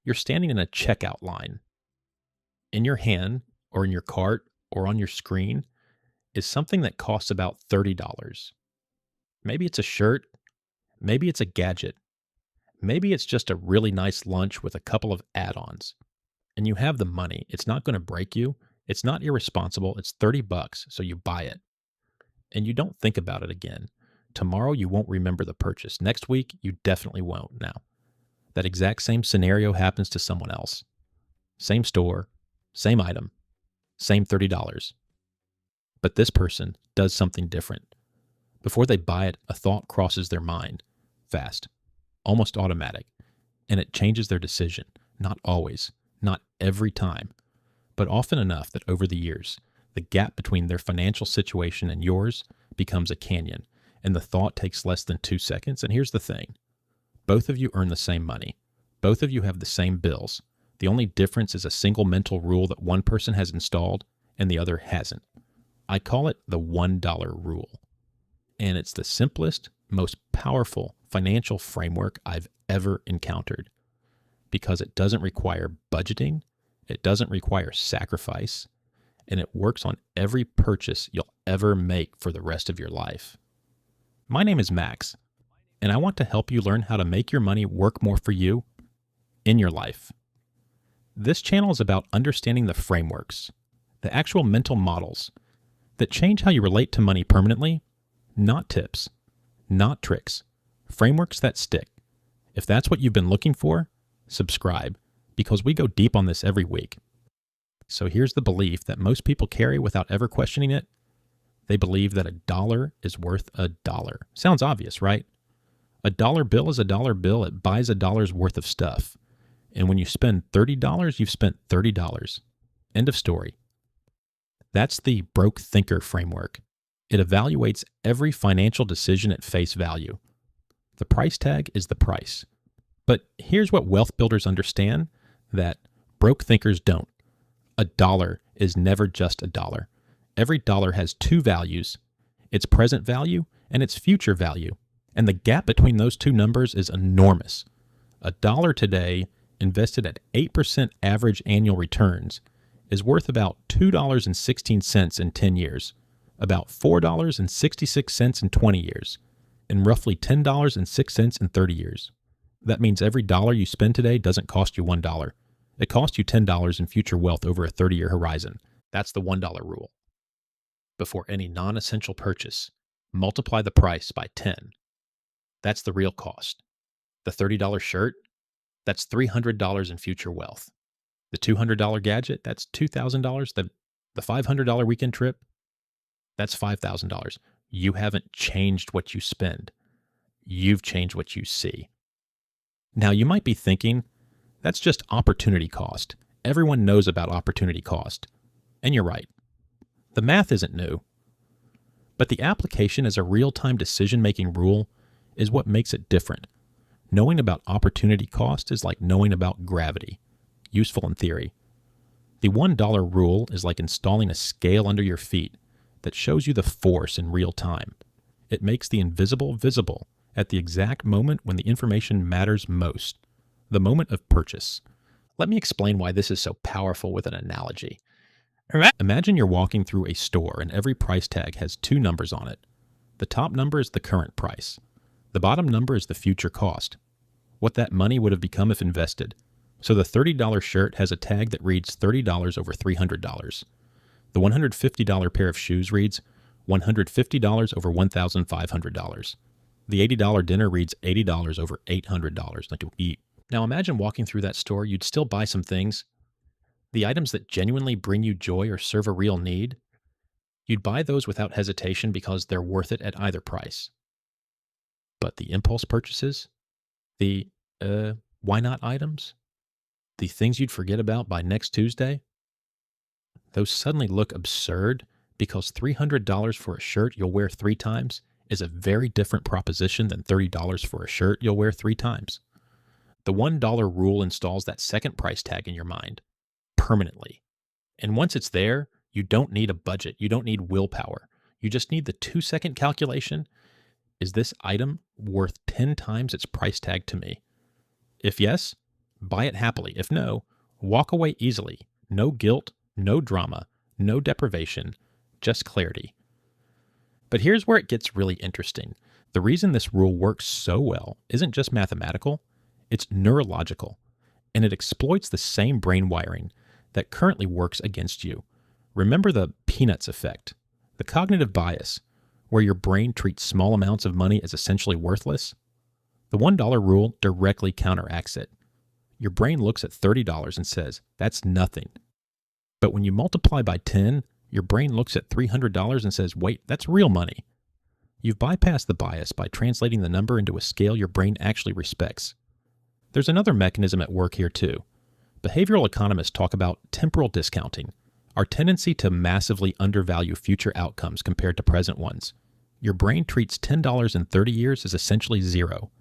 You're standing in a checkout line. In your hand or in your cart or on your screen is something that costs about $30. Maybe it's a shirt, maybe it's a gadget, maybe it's just a really nice lunch with a couple of add-ons. And you have the money. It's not going to break you. It's not irresponsible. It's $30, so you buy it. And you don't think about it again. Tomorrow you won't remember the purchase. Next week you definitely won't now. That exact same scenario happens to someone else. Same store, same item, same $30. But this person does something different. Before they buy it, a thought crosses their mind, fast, almost automatic, and it changes their decision. Not always, not every time, but often enough that over the years, the gap between their financial situation and yours becomes a canyon, and the thought takes less than 2 seconds. And here's the thing. Both of you earn the same money. Both of you have the same bills. The only difference is a single mental rule that one person has installed and the other hasn't. I call it the $1 rule. And it's the simplest, most powerful financial framework I've ever encountered because it doesn't require budgeting, it doesn't require sacrifice, and it works on every purchase you'll ever make for the rest of your life. My name is Max, and I want to help you learn how to make your money work more for you in your life. This channel is about understanding the frameworks, the actual mental models that change how you relate to money permanently, not tips, not tricks, frameworks that stick. If that's what you've been looking for, subscribe, because we go deep on this every week. So here's the belief that most people carry without ever questioning it. They believe that $1 is worth $1. Sounds obvious, right? A dollar bill is a dollar bill. It buys $1's worth of stuff. And when you spend $30, you've spent $30. End of story. That's the broke thinker framework. It evaluates every financial decision at face value. The price tag is the price. But here's what wealth builders understand that broke thinkers don't. $1 is never just $1. Every dollar has two values, its present value and its future value. And the gap between those two numbers is enormous. $1 today, invested at 8% average annual returns, is worth about $2.16 in 10 years, about $4.66 in 20 years, and roughly $10.06 in 30 years. That means every dollar you spend today doesn't cost you $1. It costs you $10 in future wealth over a 30-year horizon. That's the $1 rule. Before any non-essential purchase, multiply the price by 10. That's the real cost. The $30 shirt, that's $300 in future wealth. The $200 gadget, that's $2,000. The $500 weekend trip, that's $5,000. You haven't changed what you spend. You've changed what you see. Now, you might be thinking, that's just opportunity cost. Everyone knows about opportunity cost. And you're right. The math isn't new. But the application as a real-time decision-making rule is what makes it different. Knowing about opportunity cost is like knowing about gravity. Useful in theory. The $1 rule is like installing a scale under your feet that shows you the force in real time. It makes the invisible visible at the exact moment when the information matters most, the moment of purchase. Let me explain why this is so powerful with an analogy. Imagine you're walking through a store and every price tag has two numbers on it. The top number is the current price. The bottom number is the future cost, what that money would have become if invested. So the $30 shirt has a tag that reads $30 over $300. The $150 pair of shoes reads $150 over $1,500. The $80 dinner reads $80 over $800, like to eat. Now imagine walking through that store, you'd still buy some things. The items that genuinely bring you joy or serve a real need, you'd buy those without hesitation because they're worth it at either price. But the impulse purchases, the why not items, the things you'd forget about by next Tuesday, those suddenly look absurd because $300 for a shirt you'll wear 3 times is a very different proposition than $30 for a shirt you'll wear 3 times. The $1 rule installs that second price tag in your mind permanently. And once it's there, you don't need a budget. You don't need willpower. You just need the 2-second calculation. Is this item worth 10 times its price tag to me? If yes, buy it happily. If no, walk away easily. No guilt, no drama, no deprivation, just clarity. But here's where it gets really interesting. The reason this rule works so well isn't just mathematical, it's neurological, and it exploits the same brain wiring that currently works against you. Remember the peanuts effect, the cognitive bias, where your brain treats small amounts of money as essentially worthless? The $1 rule directly counteracts it. Your brain looks at $30 and says, that's nothing. But when you multiply by 10, your brain looks at $300 and says, wait, that's real money. You've bypassed the bias by translating the number into a scale your brain actually respects. There's another mechanism at work here too. Behavioral economists talk about temporal discounting, our tendency to massively undervalue future outcomes compared to present ones. Your brain treats $10 in 30 years as essentially zero.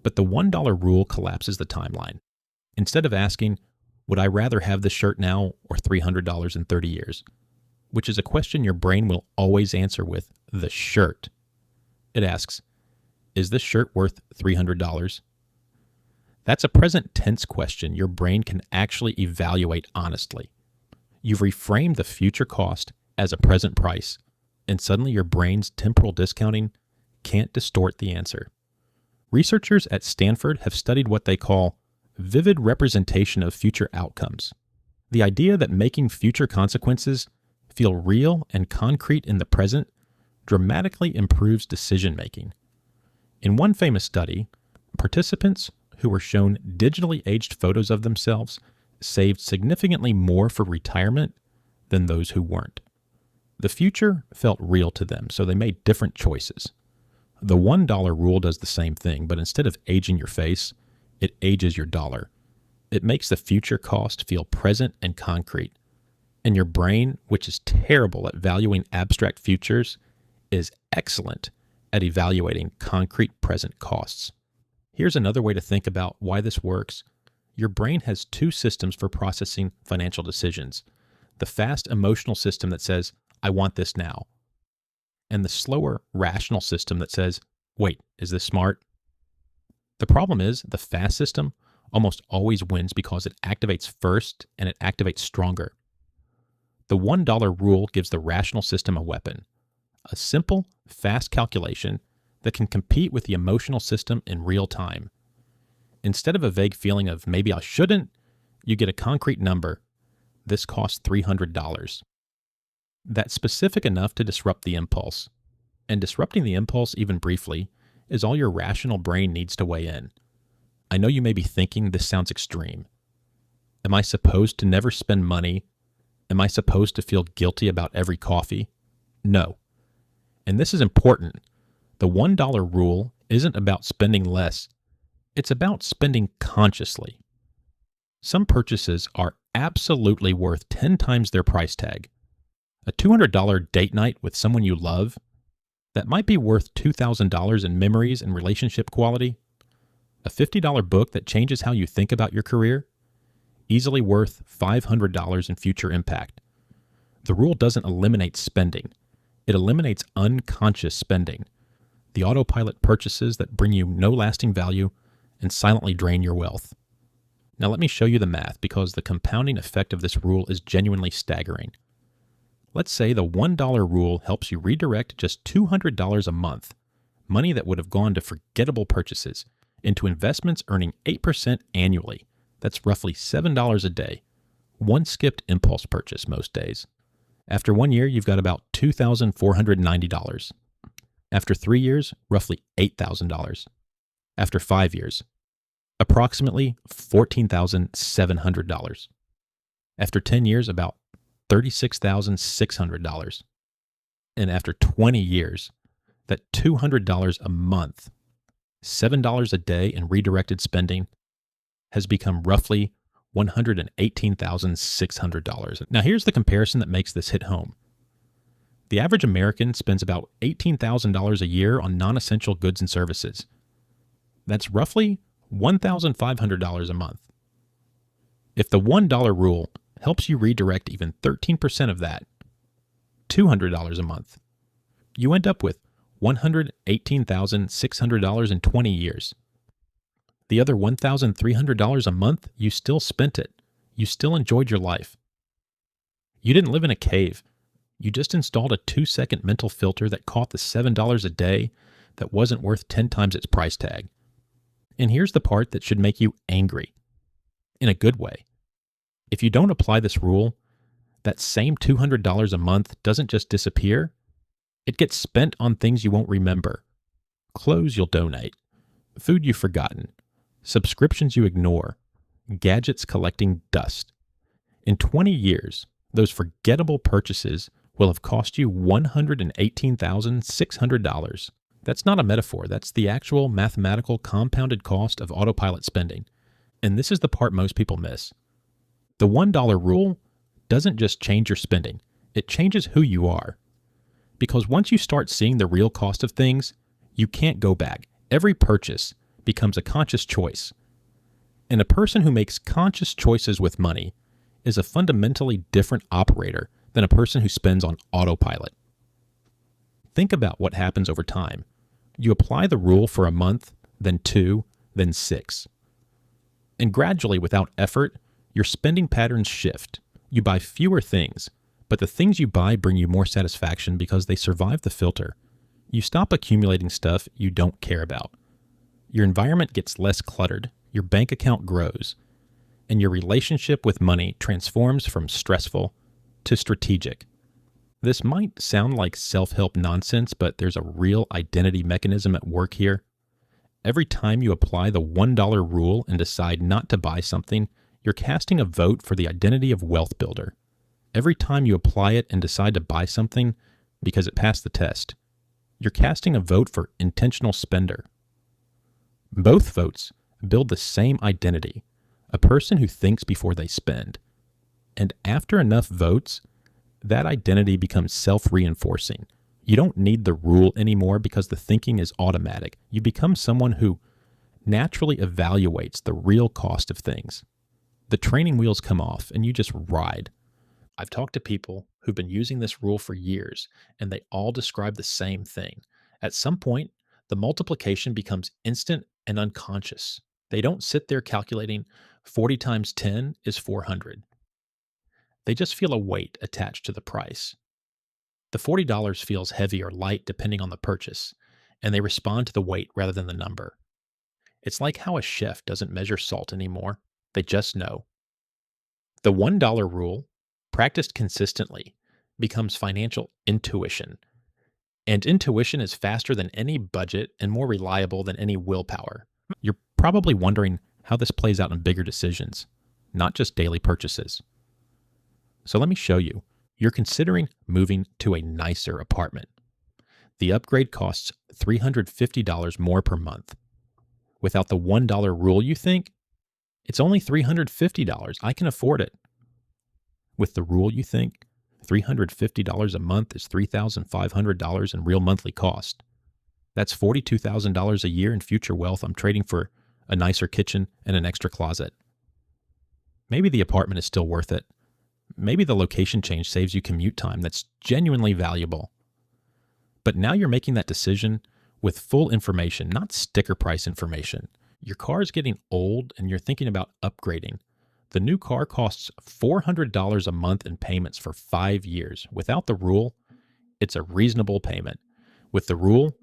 But the $1 rule collapses the timeline. Instead of asking, would I rather have this shirt now or $300 in 30 years? Which is a question your brain will always answer with the shirt. It asks, is this shirt worth $300? That's a present tense question your brain can actually evaluate honestly. You've reframed the future cost as a present price, and suddenly your brain's temporal discounting can't distort the answer. Researchers at Stanford have studied what they call vivid representation of future outcomes. The idea that making future consequences feel real and concrete in the present dramatically improves decision making. In one famous study, participants who were shown digitally aged photos of themselves saved significantly more for retirement than those who weren't. The future felt real to them, so they made different choices. The $1 rule does the same thing, but instead of aging your face, it ages your dollar. It makes the future cost feel present and concrete. And your brain, which is terrible at valuing abstract futures, is excellent at evaluating concrete present costs. Here's another way to think about why this works. Your brain has two systems for processing financial decisions. The fast emotional system that says, I want this now. And the slower rational system that says, wait, is this smart? The problem is the fast system almost always wins because it activates first and it activates stronger. The $1 rule gives the rational system a weapon, a simple, fast calculation that can compete with the emotional system in real time. Instead of a vague feeling of maybe I shouldn't, you get a concrete number. This costs $300. That's specific enough to disrupt the impulse. And disrupting the impulse, even briefly, is all your rational brain needs to weigh in. I know you may be thinking this sounds extreme. Am I supposed to never spend money? Am I supposed to feel guilty about every coffee? No. And this is important. The $1 rule isn't about spending less. It's about spending consciously. Some purchases are absolutely worth 10 times their price tag. A $200 date night with someone you love, that might be worth $2,000 in memories and relationship quality. A $50 book that changes how you think about your career, easily worth $500 in future impact. The rule doesn't eliminate spending. It eliminates unconscious spending, the autopilot purchases that bring you no lasting value and silently drain your wealth. Now let me show you the math because the compounding effect of this rule is genuinely staggering. Let's say the $1 rule helps you redirect just $200 a month, money that would have gone to forgettable purchases, into investments earning 8% annually. That's roughly $7 a day. One skipped impulse purchase most days. After 1 year, you've got about $2,490. After 3 years, roughly $8,000. After 5 years, approximately $14,700. After 10 years, about $36,600. And after 20 years, that $200 a month, $7 a day in redirected spending, has become roughly $118,600. Now here's the comparison that makes this hit home. The average American spends about $18,000 a year on non-essential goods and services. That's roughly $1,500 a month. If the $1 rule helps you redirect even 13% of that, $200 a month, you end up with $118,600 in 20 years. The other $1,300 a month, you still spent it. You still enjoyed your life. You didn't live in a cave. You just installed a 2-second mental filter that caught the $7 a day that wasn't worth 10 times its price tag. And here's the part that should make you angry. In a good way. If you don't apply this rule, that same $200 a month doesn't just disappear. It gets spent on things you won't remember. Clothes you'll donate. Food you've forgotten. Subscriptions you ignore. Gadgets collecting dust. In 20 years, those forgettable purchases will have cost you $118,600. That's not a metaphor. That's the actual mathematical compounded cost of autopilot spending. And this is the part most people miss. The $1 rule doesn't just change your spending. It changes who you are. Because once you start seeing the real cost of things, you can't go back. Every purchase becomes a conscious choice. And a person who makes conscious choices with money is a fundamentally different operator than a person who spends on autopilot. Think about what happens over time. You apply the rule for a month, then 2, then 6. And gradually, without effort, your spending patterns shift. You buy fewer things, but the things you buy bring you more satisfaction because they survive the filter. You stop accumulating stuff you don't care about. Your environment gets less cluttered, your bank account grows, and your relationship with money transforms from stressful to strategic. This might sound like self-help nonsense, but there's a real identity mechanism at work here. Every time you apply the $1 rule and decide not to buy something, you're casting a vote for the identity of wealth builder. Every time you apply it and decide to buy something because it passed the test, you're casting a vote for intentional spender. Both votes build the same identity, a person who thinks before they spend. And after enough votes, that identity becomes self-reinforcing. You don't need the rule anymore because the thinking is automatic. You become someone who naturally evaluates the real cost of things. The training wheels come off and you just ride. I've talked to people who've been using this rule for years, and they all describe the same thing. At some point, the multiplication becomes instant and unconscious. They don't sit there calculating 40 times 10 is 400. They just feel a weight attached to the price. The $40 feels heavy or light depending on the purchase, and they respond to the weight rather than the number. It's like how a chef doesn't measure salt anymore. They just know. The $1 rule, practiced consistently, becomes financial intuition. And intuition is faster than any budget and more reliable than any willpower. You're probably wondering how this plays out in bigger decisions, not just daily purchases. So let me show you. You're considering moving to a nicer apartment. The upgrade costs $350 more per month. Without the $1 rule, you think, it's only $350. I can afford it. With the rule, you think, $350 a month is $3,500 in real monthly cost. That's $42,000 a year in future wealth I'm trading for a nicer kitchen and an extra closet. Maybe the apartment is still worth it. Maybe the location change saves you commute time that's genuinely valuable. But now you're making that decision with full information, not sticker price information. Your car is getting old and you're thinking about upgrading. The new car costs $400 a month in payments for 5 years. Without the rule, it's a reasonable payment. With the rule,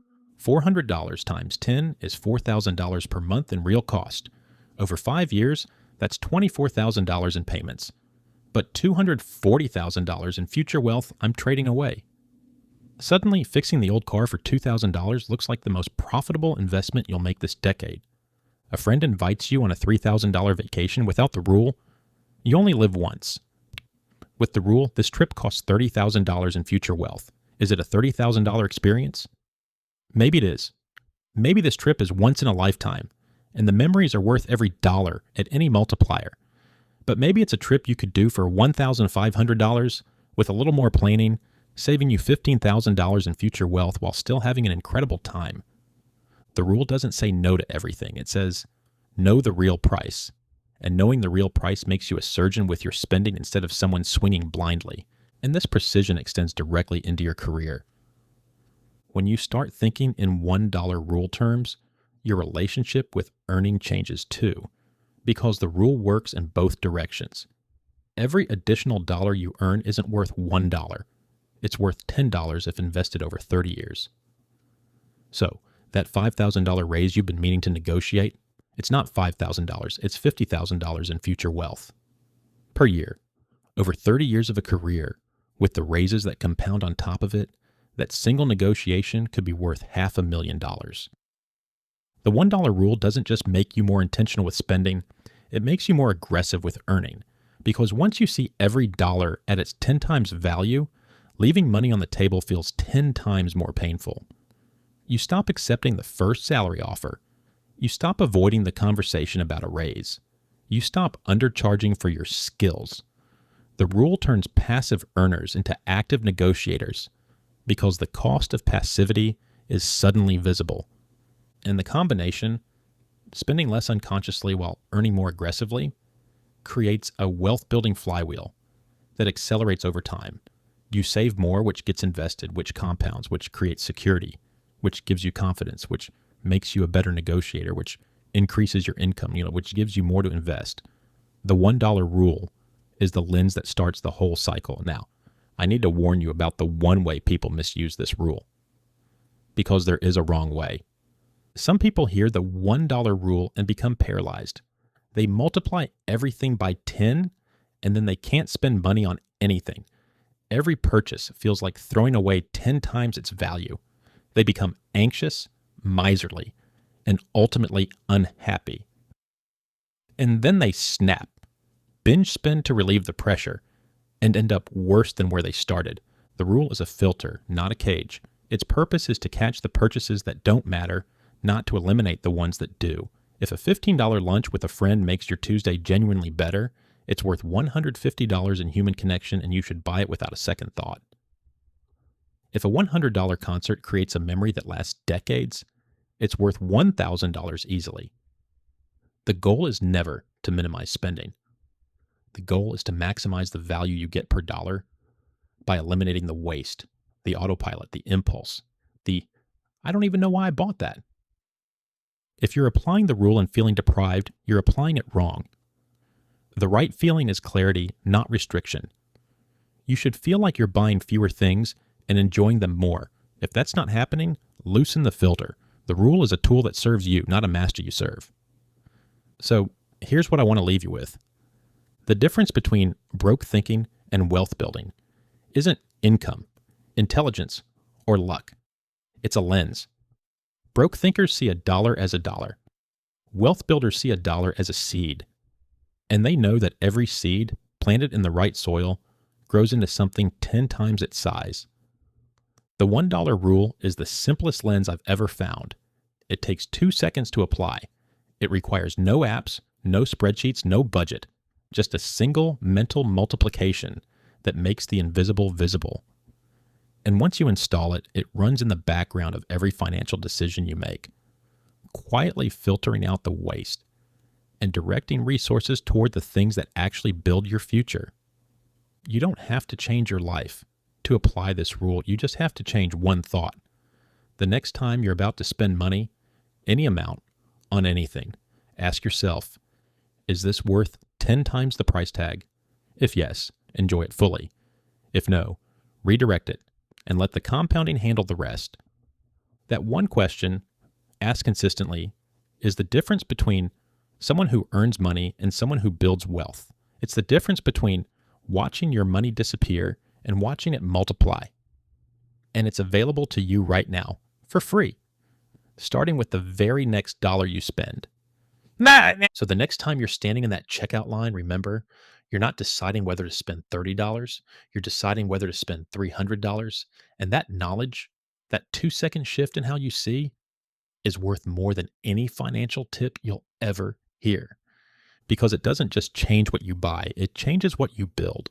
$400 times 10 is $4,000 per month in real cost. Over 5 years, that's $24,000 in payments. But $240,000 in future wealth I'm trading away. Suddenly, fixing the old car for $2,000 looks like the most profitable investment you'll make this decade. A friend invites you on a $3,000 vacation. Without the rule, you only live once. With the rule, this trip costs $30,000 in future wealth. Is it a $30,000 experience? Maybe it is. Maybe this trip is once in a lifetime, and the memories are worth every dollar at any multiplier. But maybe it's a trip you could do for $1,500 with a little more planning, saving you $15,000 in future wealth while still having an incredible time. The rule doesn't say no to everything. It says, know the real price. And knowing the real price makes you a surgeon with your spending instead of someone swinging blindly. And this precision extends directly into your career. When you start thinking in $1 rule terms, your relationship with earning changes too, because the rule works in both directions. Every additional dollar you earn isn't worth $1. It's worth $10 if invested over 30 years. So, that $5,000 raise you've been meaning to negotiate, it's not $5,000, it's $50,000 in future wealth. Per year, over 30 years of a career, with the raises that compound on top of it, that single negotiation could be worth $500,000. The $1 rule doesn't just make you more intentional with spending, it makes you more aggressive with earning. Because once you see every dollar at its 10 times value, leaving money on the table feels 10 times more painful. You stop accepting the first salary offer. You stop avoiding the conversation about a raise. You stop undercharging for your skills. The rule turns passive earners into active negotiators because the cost of passivity is suddenly visible. And the combination, spending less unconsciously while earning more aggressively, creates a wealth-building flywheel that accelerates over time. You save more, which gets invested, which compounds, which creates security, which gives you confidence, which makes you a better negotiator, which increases your income, which gives you more to invest. The $1 rule is the lens that starts the whole cycle. Now, I need to warn you about the one way people misuse this rule, because there is a wrong way. Some people hear the $1 rule and become paralyzed. They multiply everything by 10, and then they can't spend money on anything. Every purchase feels like throwing away 10 times its value. They become anxious, miserly, and ultimately unhappy. And then they snap, binge spend to relieve the pressure, and end up worse than where they started. The rule is a filter, not a cage. Its purpose is to catch the purchases that don't matter, not to eliminate the ones that do. If a $15 lunch with a friend makes your Tuesday genuinely better, it's worth $150 in human connection, and you should buy it without a second thought. If a $100 concert creates a memory that lasts decades, it's worth $1,000 easily. The goal is never to minimize spending. The goal is to maximize the value you get per dollar by eliminating the waste, the autopilot, the impulse, the I don't even know why I bought that. If you're applying the rule and feeling deprived, you're applying it wrong. The right feeling is clarity, not restriction. You should feel like you're buying fewer things and enjoying them more. If that's not happening, loosen the filter. The rule is a tool that serves you, not a master you serve. So here's what I want to leave you with. The difference between broke thinking and wealth building isn't income, intelligence, or luck. It's a lens. Broke thinkers see a dollar as a dollar. Wealth builders see a dollar as a seed. And they know that every seed, planted in the right soil, grows into something 10 times its size. The $1 rule is the simplest lens I've ever found. It takes 2 seconds to apply. It requires no apps, no spreadsheets, no budget. Just a single mental multiplication that makes the invisible visible. And once you install it, it runs in the background of every financial decision you make, quietly filtering out the waste and directing resources toward the things that actually build your future. You don't have to change your life to apply this rule. You just have to change one thought. The next time you're about to spend money, any amount, on anything, ask yourself, is this worth 10 times the price tag? If yes, enjoy it fully. If no, redirect it and let the compounding handle the rest. That one question, asked consistently, is the difference between someone who earns money and someone who builds wealth. It's the difference between watching your money disappear and watching it multiply. And it's available to you right now for free, starting with the very next dollar you spend. So the next time you're standing in that checkout line, remember, you're not deciding whether to spend $30. You're deciding whether to spend $300. And that knowledge, that 2-second shift in how you see, is worth more than any financial tip you'll ever hear. Because it doesn't just change what you buy, it changes what you build.